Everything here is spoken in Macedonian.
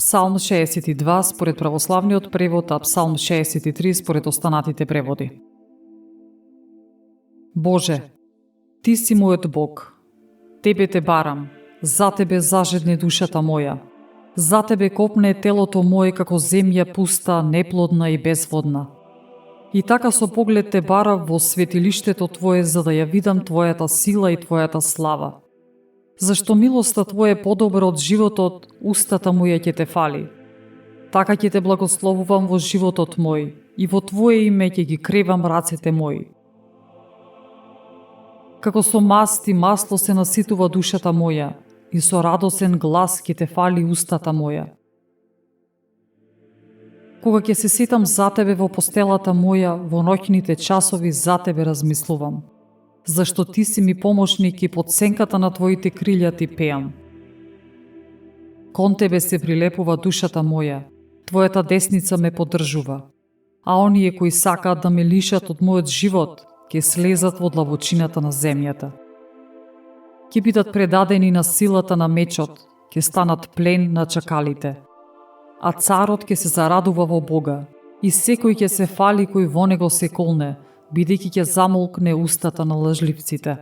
Псалм 62 според православниот превод, а Псалм 63 според останатите преводи. Боже, Ти си мојот Бог. Тебе те барам, за Тебе зажедне душата моја. За Тебе копне телото моje како земја пуста, неплодна и безводна. И така со поглед те барав во светилиштето Твое, за да ја видам Твојата сила и Твојата слава. Зашто милоста Твоја е подобра од животот, устата моја ќе те фали. Така ќе те благословувам во животот мој, и во Твое име ќе ги кревам рацете мои. Како со маст и масло се наситува душата моја, и со радосен глас ќе те фали устата моја. Кога ќе се сетам за Тебе во постелата моја, во ноќните часови за Тебе размислувам. Зашто Ти си ми помошник и под сенката на Твоите крилја Ти пеам. Кон Тебе се прилепува душата моја, Твојата десница ме поддржува. А оние кои сакаат да ме лишат од мојот живот, ќе слезат во длабочината на земјата. Ќе бидат предадени на силата на мечот, ќе станат плен на чакалите. А царот ќе се зарадува во Бога, и секој ќе се фали кој во него се колне, бидејќи ќе замолкне устата на лажливците.